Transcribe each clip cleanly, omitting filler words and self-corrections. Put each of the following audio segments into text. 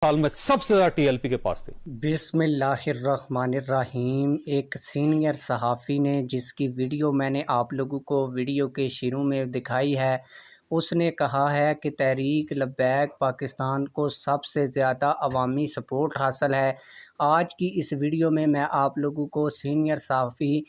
साल में सबसे ज्यादा टीएलपी के पास थे। बिस्मिल्लाहिर्रहमानिर्रहीम। एक सीनियर सहाफ़ी ने, जिसकी वीडियो मैंने आप लोगों को वीडियो के शुरू में दिखाई है, उसने कहा है कि तहरीक लब्बैक पाकिस्तान को सबसे ज़्यादा अवामी सपोर्ट हासिल है। आज की इस वीडियो में मैं आप लोगों को सीनियर सहाफ़ी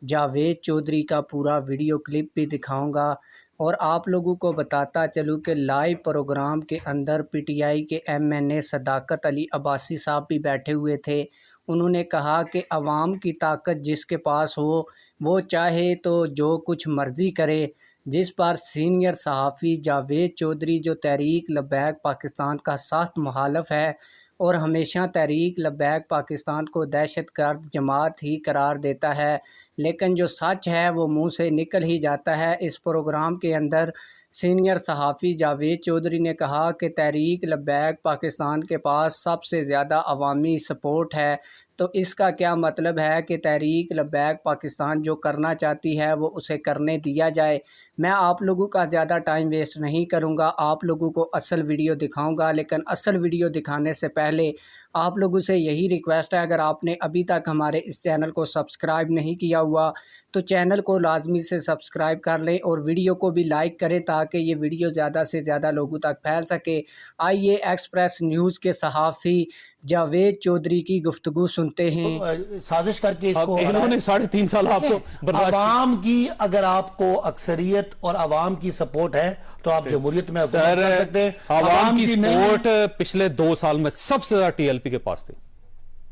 जावेद चौधरी का पूरा वीडियो क्लिप भी दिखाऊंगा और आप लोगों को बताता चलूँ कि लाइव प्रोग्राम के अंदर पीटीआई के एमएनए सदाकत अली अब्बासी साहब भी बैठे हुए थे। उन्होंने कहा कि अवाम की ताकत जिसके पास हो वो चाहे तो जो कुछ मर्ज़ी करे, जिस पर सीनियर सहाफ़ी जावेद चौधरी, जो तहरीक लब्बैक पाकिस्तान का सख्त मुखालिफ है और हमेशा तहरीक लब्बैक पाकिस्तान को दहशतगर्द जमात ही करार देता है, लेकिन जो सच है वो मुंह से निकल ही जाता है। इस प्रोग्राम के अंदर सीनियर सहाफ़ी जावेद चौधरी ने कहा कि तहरीक लब्बैक पाकिस्तान के पास सबसे ज़्यादा अवामी सपोर्ट है। तो इसका क्या मतलब है कि तहरीक लब्बैक पाकिस्तान जो करना चाहती है वो उसे करने दिया जाए। मैं आप लोगों का ज़्यादा टाइम वेस्ट नहीं करूंगा, आप लोगों को असल वीडियो दिखाऊंगा, लेकिन असल वीडियो दिखाने से पहले आप लोगों से यही रिक्वेस्ट है, अगर आपने अभी तक हमारे इस चैनल को सब्सक्राइब नहीं किया हुआ तो चैनल को लाजमी से सब्सक्राइब कर लें और वीडियो को भी लाइक करें ताकि ये वीडियो ज़्यादा से ज़्यादा लोगों तक फैल सके। आइए एक्सप्रेस न्यूज़ के सहाफ़ी जावेद चौधरी की गुफ्तगू सुनते हैं। साजिश करके इसको इन्होंने 3.5 साल आपको अवाम की, अगर आपको अक्सरियत और अवाम की सपोर्ट है तो आप जमहूरियत में सर कर सकते हैं। अवाम की सपोर्ट पिछले 2 साल में सबसे ज्यादा टीएलपी के पास थी,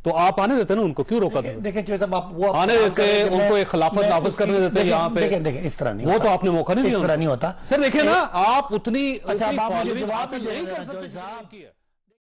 तो आप आने देते ना, उनको क्यों रोका था? देखें साहब, आप वो आने देते, उनको एक खिलाफत नाफिज करने देते यहाँ पे। देखें इस तरह नहीं वो होता। तो आपने मौका नहीं दिया, इस तरह नहीं होता सर। देखिए ना, आप उतनी अच्छा, आप मुझे फॉलोइंग जवाब हासिल नहीं कर दीजिए, सकते।